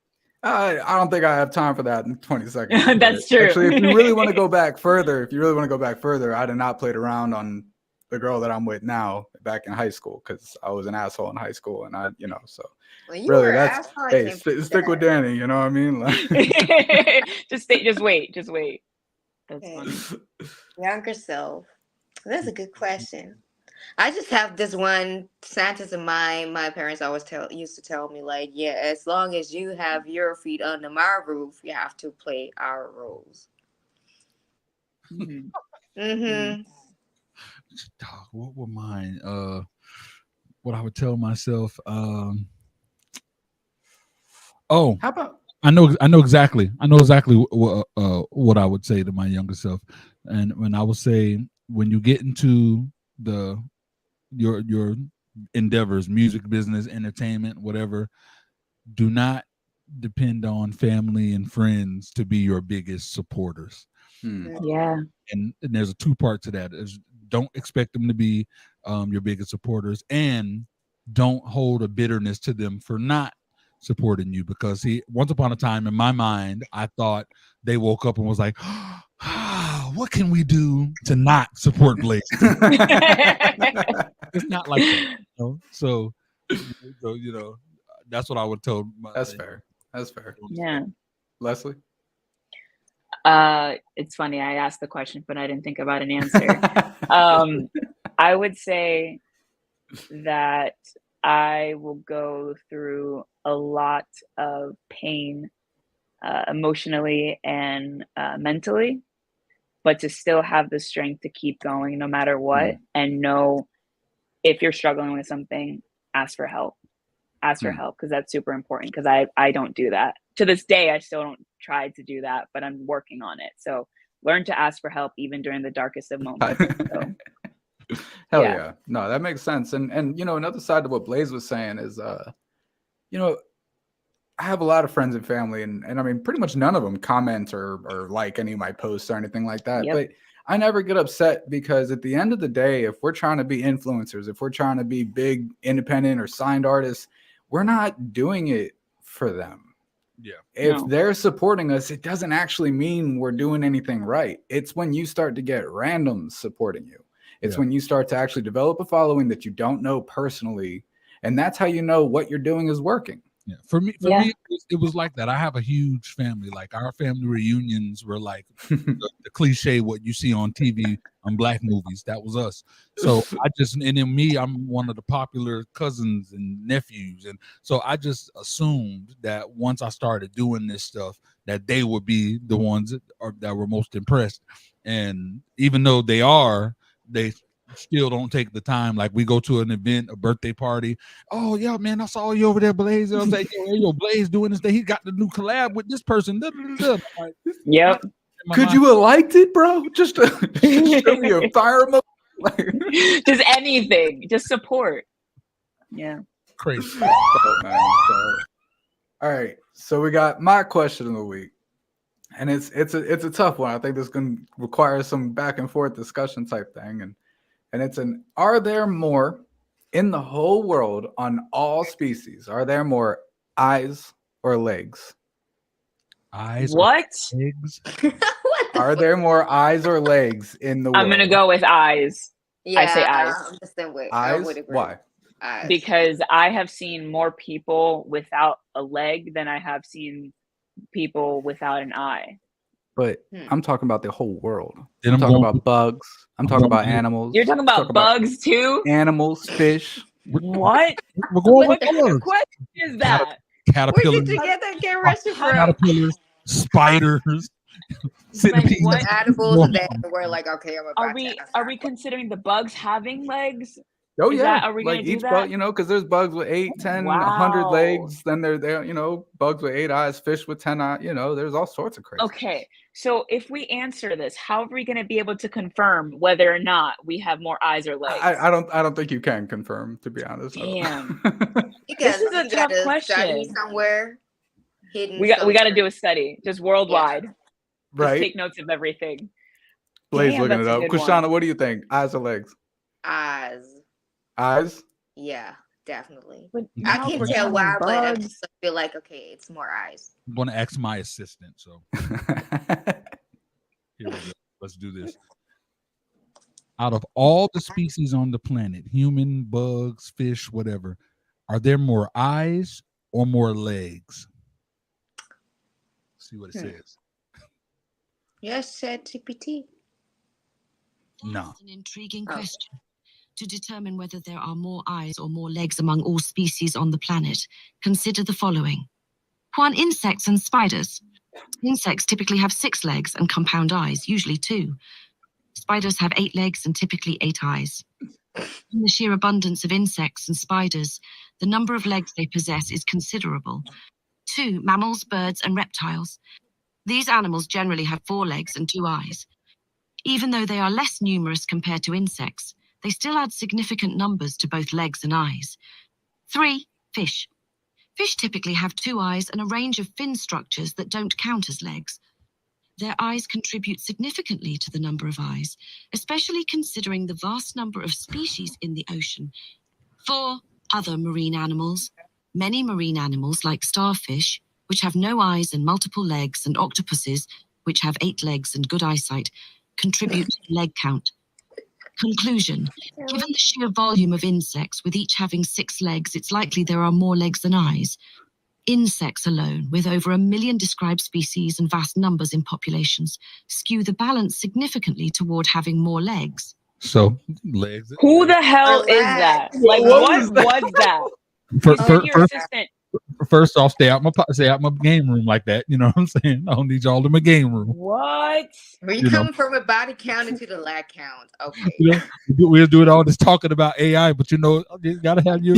I don't think I have time for that in 20 seconds. That's true. Actually, if you really want to go back further, I did not play around on the girl that I'm with now back in high school, because I was an asshole in high school, and I, you know, so really that's, hey, stick with Danny, you know what I mean? Like, just wait. That's funny. Younger self. That's a good question. I just have this one sentence in mind. My parents always used to tell me, like, yeah, as long as you have your feet under my roof, you have to play our roles. What were mine? What I would tell myself. How about? I know exactly what I would say to my younger self, and when I would say, when you get into your endeavors, music business, entertainment, whatever, do not depend on family and friends to be your biggest supporters. Yeah. And there's a two-part to that. Is don't expect them to be your biggest supporters, and don't hold a bitterness to them for not supporting you, because once upon a time in my mind, I thought they woke up and was like, what can we do to not support Blaze? It's not like that. So that's what I would tell That's fair. Yeah. Leslie? It's funny, I asked the question, but I didn't think about an answer. I would say that I will go through a lot of pain, emotionally and mentally, but to still have the strength to keep going no matter what, and know if you're struggling with something, ask for help. Ask for help, because that's super important, because I don't do that. To this day, I still don't try to do that, but I'm working on it. So learn to ask for help even during the darkest of moments. So. Hell yeah. No, that makes sense. And another side to what Blaze was saying is I have a lot of friends and family, and I mean pretty much none of them comment or like any of my posts or anything like that. But I never get upset, because at the end of the day, if we're trying to be influencers, if we're trying to be big independent or signed artists, we're not doing it for them. Yeah. If they're supporting us, it doesn't actually mean we're doing anything right. It's when you start to get randoms supporting you. It's when you start to actually develop a following that you don't know personally. And that's how you know what you're doing is working. Yeah. For me, it was like that. I have a huge family. Like, our family reunions were like the cliche, what you see on TV on Black movies. That was us. So and then me, I'm one of the popular cousins and nephews. And so I just assumed that once I started doing this stuff, that they would be the ones that were most impressed. And even though they still don't take the time. Like, we go to an event, a birthday party. Oh yeah, man, I saw you over there, Blaze. I was like, yo, Blaze doing this thing. He got the new collab with this person. Like, yep. Could you have liked it, bro? Just show me a fire emoji. Just anything. Just support. Yeah. Crazy. All right. So we got my question of the week. And it's a tough one. I think this is going to require some back and forth discussion type thing. And it's are there more in the whole world on all species? Are there more eyes or legs? Eyes what? Or legs? Are there more eyes or legs in the world? I'm going to go with eyes. Yeah, I say eyes. I'm the same way. Eyes? I would agree. Why? Eyes. Because I have seen more people without a leg than I have seen people without an eye. But I'm talking about the whole world. Then I'm talking about bugs. I'm talking about animals. You're talking about bugs too? Animals, fish. What? We're going What with kind of bugs. question is that? Caterpillars. Where did you get that Russian from? Caterpillars, spiders, centipedes. What? Animals, and then we're like, okay, I'm about Are we considering the bugs having legs? Oh Is yeah, are we like gonna do each that? bug, because there's bugs with 8, 10, 100 Wow. legs. Then there, bugs with 8 eyes, fish with 10 eyes. There's all sorts of crazy. Okay, so if we answer this, how are we going to be able to confirm whether or not we have more eyes or legs? I don't think you can confirm, to be honest. Damn. This is a tough question. Somewhere hidden. We got to do a study, just worldwide. Yeah. Right. Just take notes of everything. Blaze Damn, looking it that's a up. good Kushana, one. what do you think? Eyes or legs? Eyes. Eyes? Yeah, definitely. But I now can't we're tell talking why, but I bugs. just feel like, okay, it's more eyes. I'm going to ask my assistant. So here we go. Let's do this. Out of all the species on the planet, human, bugs, fish, whatever, are there more eyes or more legs? See what it says. Yes, ChatGPT. No. That's an intriguing question. To determine whether there are more eyes or more legs among all species on the planet, consider the following. 1. Insects and spiders. Insects typically have 6 legs and compound eyes, usually 2. Spiders have 8 legs and typically 8 eyes. In the sheer abundance of insects and spiders, the number of legs they possess is considerable. 2. Mammals, birds, and reptiles. These animals generally have 4 legs and 2 eyes. Even though they are less numerous compared to insects, they still add significant numbers to both legs and eyes. 3. Fish. Fish typically have 2 eyes and a range of fin structures that don't count as legs. Their eyes contribute significantly to the number of eyes, especially considering the vast number of species in the ocean. 4. Other marine animals. Many marine animals, like starfish, which have no eyes and multiple legs, and octopuses, which have 8 legs and good eyesight, contribute to the leg count. Conclusion. Given the sheer volume of insects, with each having 6 legs, it's likely there are more legs than eyes. Insects alone, with over 1 million described species and vast numbers in populations, skew the balance significantly toward having more legs. So legs. Who the hell is that? Like, what was that? Your assistant. First off, stay out my game room like that. You know what I'm saying? I don't need y'all in my game room. What? Are you coming from a body count into the lag count? Okay. We'll do it all this talking about AI, but you gotta have your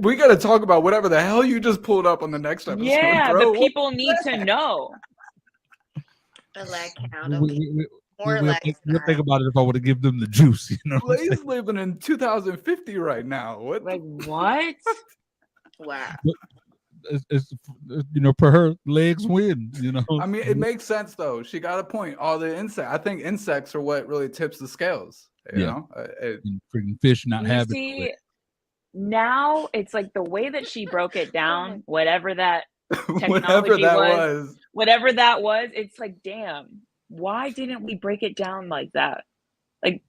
we gotta talk about whatever the hell you just pulled up on the next episode. Yeah, bro. the people need to know. A lag count. Okay. We'll think about it if I would have given them the juice. You know, He's living in 2050 right now. What? Like what? Wow. It's per her, legs win. I mean, it makes sense though. She got a point. All the insects. I think insects are what really tips the scales. You know, freaking fish not having. See, now it's like the way that she broke it down. Whatever that technology whatever that was, it's like, damn. Why didn't we break it down like that? Like,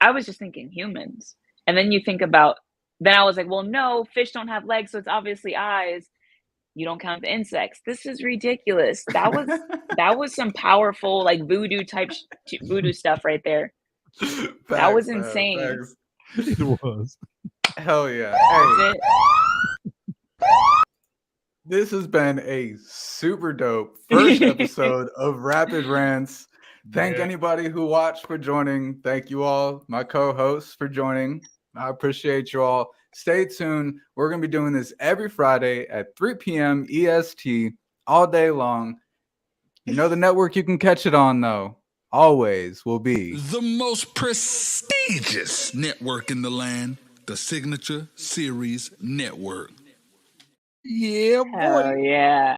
I was just thinking humans. And then you think about, then I was like, well, no, fish don't have legs, so it's obviously eyes. You don't count the insects. This is ridiculous. That was some powerful, like voodoo stuff right there. That was insane. It was. Hell yeah. Hey. This has been a super dope first episode of Rapid Rants. Thank anybody who watched for joining. Thank you all, my co-hosts, for joining. I appreciate you all. Stay tuned. We're going to be doing this every Friday at 3 p.m. EST all day long. You know the network you can catch it on, though. Always will be the most prestigious network in the land, the Signature Series Network. Yeah, boy. Hell yeah.